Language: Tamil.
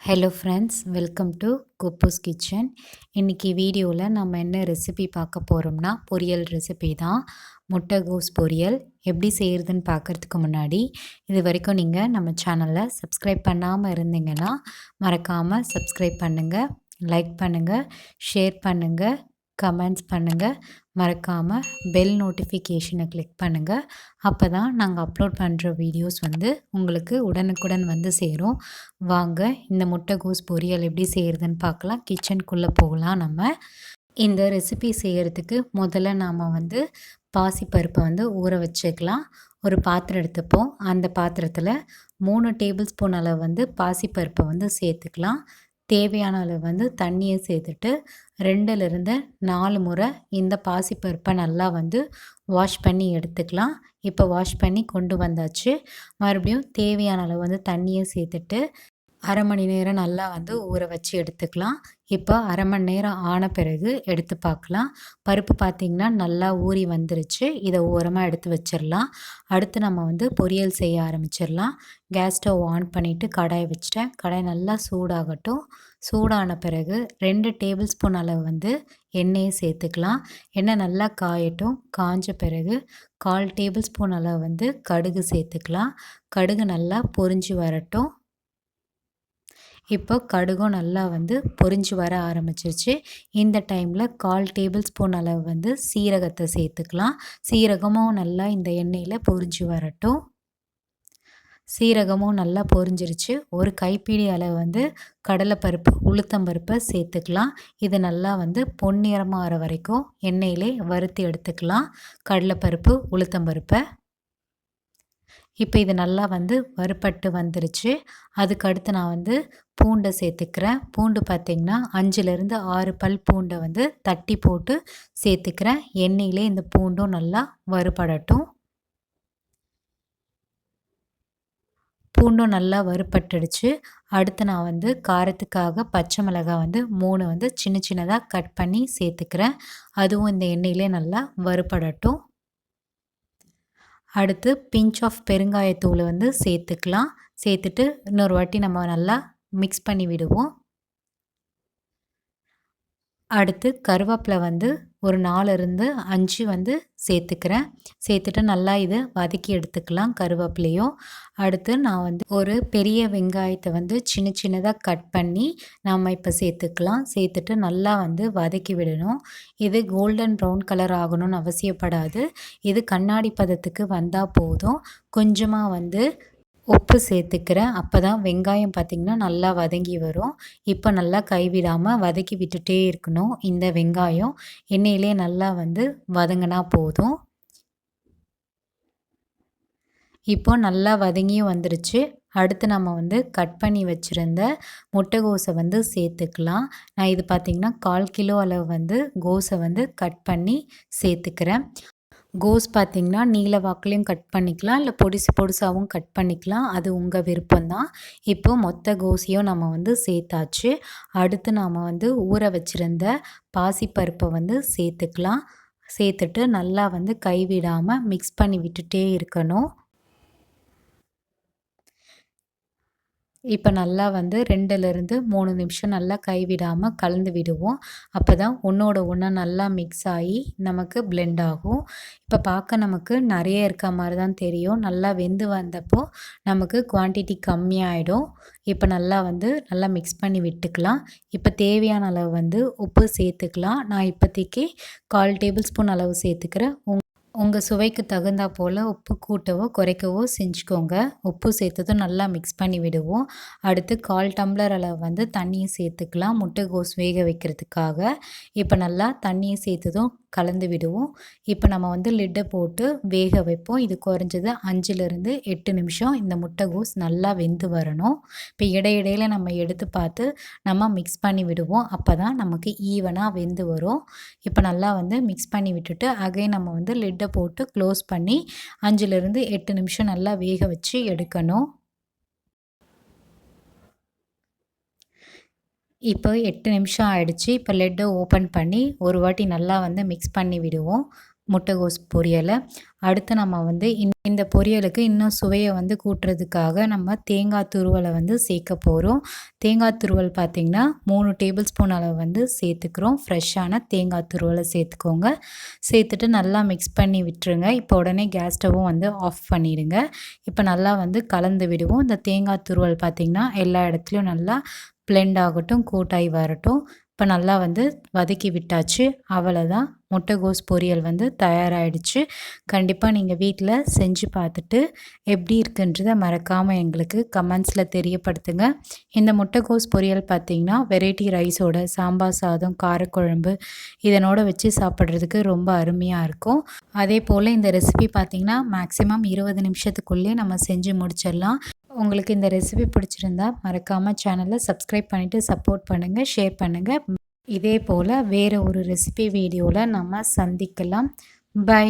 Hello friends, welcome to kuboos kitchen. இன்றைக்கி வீடியோவில் நம்ம என்ன ரெசிபி பார்க்க போகிறோம்னா பொரியல் ரெசிபி தான். முட்டைகோஸ் பொரியல் எப்படி செய்கிறதுன்னு பார்க்குறதுக்கு முன்னாடி இது வரைக்கும் நீங்கள் நம்ம சேனலை சப்ஸ்கிரைப் பண்ணாமல் இருந்தீங்கன்னா மறக்காமல் சப்ஸ்கிரைப் பண்ணுங்கள், லைக் பண்ணுங்கள், ஷேர் பண்ணுங்கள், கமெண்ட்ஸ் பண்ணுங்கள். மறக்காமல் பெல் நோட்டிஃபிகேஷனை கிளிக் பண்ணுங்கள். அப்போ தான் நாங்கள் அப்லோட் பண்ணுற வீடியோஸ் உங்களுக்கு உடனுக்குடன் சேரும். வாங்க இந்த முட்டைகோஸ் பொரியல் எப்படி செய்கிறதுன்னு பார்க்கலாம். கிச்சனுக்குள்ளே போகலாம். நம்ம இந்த ரெசிபி செய்கிறதுக்கு முதல்ல நாம் பாசிப்பருப்பை ஊற வச்சுக்கலாம். ஒரு பாத்திரம் எடுத்துப்போம். அந்த பாத்திரத்தில் 3 டேபிள் ஸ்பூன் அளவு பாசிப்பருப்பை சேர்த்துக்கலாம். தேவையான அளவு தண்ணியை சேர்த்துட்டு 2லிருந்து 4 முறை இந்த பாசிப்பருப்பை நல்லா வாஷ் பண்ணி எடுத்துக்கலாம். இப்போ வாஷ் பண்ணி கொண்டு வந்தாச்சு. மறுபடியும் தேவையான அளவு தண்ணியை சேர்த்துட்டு அரை மணி நேரம் நல்லா ஊற வச்சு எடுத்துக்கலாம். இப்போ அரை மணி நேரம் ஆன பிறகு எடுத்து பார்க்கலாம். பருப்பு பார்த்திங்கன்னா நல்லா ஊறி வந்துருச்சு. இதை ஓரமாக எடுத்து வச்சிடலாம். அடுத்து நம்ம பொரியல் செய்ய ஆரம்பிச்சிடலாம். கேஸ் ஸ்டவ் ஆன் பண்ணிவிட்டு கடாயை வச்சுட்டேன். கடாய் நல்லா சூடாகட்டும். சூடான பிறகு 2 டேபிள் ஸ்பூன் அளவு எண்ணெயை சேர்த்துக்கலாம். எண்ணெய் நல்லா காயட்டும். காஞ்ச பிறகு 1/4 டேபிள் ஸ்பூன் அளவு கடுகு சேர்த்துக்கலாம். கடுகு நல்லா பொரிஞ்சு வரட்டும். இப்போ கடுகும் நல்லா பொரிஞ்சு வர ஆரம்பிச்சிருச்சு. இந்த டைமில் 1/4 டேபிள் ஸ்பூன் அளவு சீரகத்தை சேர்த்துக்கலாம். சீரகமும் நல்லா இந்த எண்ணெயில் பொரிஞ்சு வரட்டும். சீரகமும் நல்லா பொரிஞ்சிருச்சு. ஒரு கைப்பிடி அளவு கடலைப்பருப்பு, உளுத்தம்பருப்பை சேர்த்துக்கலாம். இது நல்லா பொன்னிறமாக வர வரைக்கும் எண்ணெயிலே வறுத்து எடுத்துக்கலாம். கடலைப்பருப்பு, உளுத்தம்பருப்பை இப்போ இது நல்லா வறுபட்டு வந்துருச்சு. அதுக்கு அடுத்து நான் பூண்டை சேர்த்துக்கிறேன். பூண்டு பார்த்திங்கன்னா 5லிருந்து 6 பல் பூண்டை தட்டி போட்டு சேர்த்துக்கிறேன். எண்ணெயிலே இந்த பூண்டும் நல்லா வறுபடட்டும். பூண்டும் நல்லா வறுபட்டுடுச்சு. அடுத்து நான் காரத்துக்காக பச்சை மிளகாய் 3 சின்ன சின்னதாக கட் பண்ணி சேர்த்துக்கிறேன். அதுவும் இந்த எண்ணெயிலே நல்லா வறுபடட்டும். அடுத்து பிஞ்ச் ஆஃப் பெருங்காயத்தூள் சேர்த்துக்கலாம். சேர்த்துட்டு இன்னொரு வாட்டி நம்ம நல்லா மிக்ஸ் பண்ணி விடுவோம். அடுத்து கருவேப்பிலை ஒரு 4லிருந்து 5 சேர்த்துக்கிறேன். சேர்த்துட்டு நல்லா இதை வதக்கி எடுத்துக்கலாம் கருவேப்பிலையும். அடுத்து நான் ஒரு பெரிய வெங்காயத்தை சின்ன சின்னதாக கட் பண்ணி நாம் இப்போ சேர்த்துக்கலாம். சேர்த்துட்டு நல்லா வதக்கி விடணும். இது கோல்டன் ப்ரௌன் கலர் ஆகணும்னு அவசியப்படாது. இது கண்ணாடி பதத்துக்கு வந்தால் போதும். கொஞ்சமாக உப்பு சேர்த்துக்கிறேன். அப்போ தான் வெங்காயம் பார்த்திங்கன்னா நல்லா வதங்கி வரும். இப்போ நல்லா கைவிடாமல் வதக்கி விட்டுட்டே இருக்கணும். இந்த வெங்காயம் எண்ணெயிலே நல்லா வதங்கினா போதும். இப்போ நல்லா வதங்கியும் வந்துருச்சு. அடுத்து நம்ம கட் பண்ணி வச்சுருந்த முட்டைகோஸை சேர்த்துக்கலாம். நான் இது பார்த்திங்கன்னா 1/4 கிலோ அளவு கோஸை கட் பண்ணி சேர்த்துக்கிறேன். கோஸ் பார்த்திங்கன்னா நீல வாக்குலையும் கட் பண்ணிக்கலாம், இல்லை பொடிசாகவும் கட் பண்ணிக்கலாம். அது உங்கள் விருப்பம்தான். இப்போது மொத்த கோஸையும் நம்ம சேர்த்தாச்சு. அடுத்து நாம் ஊற வச்சுருந்த பாசிப்பருப்பை சேர்த்துக்கலாம். சேர்த்துட்டு நல்லா கைவிடாமல் மிக்ஸ் பண்ணி விட்டுட்டே இருக்கணும். இப்போ நல்லா 2லிருந்து 3 நிமிஷம் நல்லா கைவிடாமல் கலந்து விடுவோம். அப்போ தான் ஒன்றோட ஒன்றா நல்லா மிக்ஸ் ஆகி நமக்கு பிளெண்ட் ஆகும். இப்போ பார்க்க நமக்கு நிறைய இருக்க மாதிரி தான் தெரியும். நல்லா வெந்து வந்தப்போ நமக்கு குவான்டிட்டி கம்மியாயிடும். இப்போ நல்லா நல்லா மிக்ஸ் பண்ணி விட்டுக்கலாம். இப்போ தேவையான அளவு உப்பு சேர்த்துக்கலாம். நான் இப்போதைக்கு 1/4 டேபிள் ஸ்பூன் அளவு சேர்த்துக்கிறேன். உங்கள் சுவைக்கு தகுந்தா போல் உப்பு கூட்டவோ குறைக்கவோ செஞ்சுக்கோங்க. உப்பு சேர்த்ததும் நல்லா மிக்ஸ் பண்ணி விடுவோம். அடுத்து 1/4 டம்ளர் அளவு தண்ணியை சேர்த்துக்கலாம் முட்டைகோஸ் வேக வைக்கிறதுக்காக. இப்போ நல்லா தண்ணியை சேர்த்ததும் கலந்து விடுவோம். இப்போ நம்ம லிட்டை போட்டு வேக வைப்போம். இது குறைஞ்சது 5லிருந்து 8 நிமிஷம் இந்த முட்டைகோஸ் நல்லா வெந்து வரணும். இப்போ இடையிடையில் நம்ம எடுத்து பார்த்து நம்ம மிக்ஸ் பண்ணி விடுவோம். அப்போ தான் நமக்கு ஈவனாக வெந்து வரும். இப்போ நல்லா மிக்ஸ் பண்ணி விட்டுட்டு அகைன் நம்ம லிட்டை போட்டு க்ளோஸ் பண்ணி 5லிருந்து 8 நிமிஷம் நல்லா வேக வச்சு எடுக்கணும். இப்போ 8 நிமிஷம் ஆயிடுச்சு. இப்போ லிட்டை ஓப்பன் பண்ணி ஒரு வாட்டி நல்லா மிக்ஸ் பண்ணி விடுவோம். முட்டைகோஸ் பொரியலை. அடுத்து நம்ம வந்து இந்த பொரியலுக்கு இன்னும் சுவையை வந்து கூட்டுறதுக்காக நம்ம தேங்காய் துருவலை வந்து சேர்க்க போகிறோம். தேங்காய் துருவல் பார்த்திங்கன்னா 3 டேபிள் ஸ்பூன் அளவு வந்து சேர்த்துக்கிறோம். ஃப்ரெஷ்ஷான தேங்காய் துருவலை சேர்த்துக்கோங்க. சேர்த்துட்டு நல்லா மிக்ஸ் பண்ணி விட்டுருங்க. இப்போ உடனே கேஸ் ஸ்டவ்வும் வந்து ஆஃப் பண்ணிடுங்க. இப்போ நல்லா வந்து கலந்து விடுவோம். இந்த தேங்காய் துருவல் பார்த்திங்கன்னா எல்லா இடத்துலையும் நல்லா பிளெண்ட் ஆகட்டும், கூட்டாகி வரட்டும். இப்போ நல்லா வந்து வதக்கி விட்டாச்சு. அவ்வளோதான், முட்டைகோஸ் பொரியல் வந்து தயாராகிடுச்சு. கண்டிப்பாக நீங்கள் வீட்டில் செஞ்சு பார்த்துட்டு எப்படி இருக்குன்றதை மறக்காமல் எங்களுக்கு கமெண்ட்ஸில் தெரியப்படுத்துங்க. இந்த முட்டைகோஸ் பொரியல் பார்த்திங்கன்னா வெரைட்டி ரைஸோட, சாம்பார் சாதம், காரக்குழம்பு இதனோட வச்சு சாப்பிட்றதுக்கு ரொம்ப அருமையாக இருக்கும். அதே போல் இந்த ரெசிபி பார்த்திங்கன்னா மேக்ஸிமம் 20 நிமிஷத்துக்குள்ளேயே நம்ம செஞ்சு முடிச்சிடலாம். உங்களுக்கு இந்த ரெசிபி பிடிச்சிருந்தா மறக்காமல் சேனலை சப்ஸ்கிரைப் பண்ணிவிட்டு சப்போர்ட் பண்ணுங்கள், ஷேர் பண்ணுங்கள். இதே போல் வேறு ஒரு ரெசிபி வீடியோவில் நம்ம சந்திக்கலாம். பை.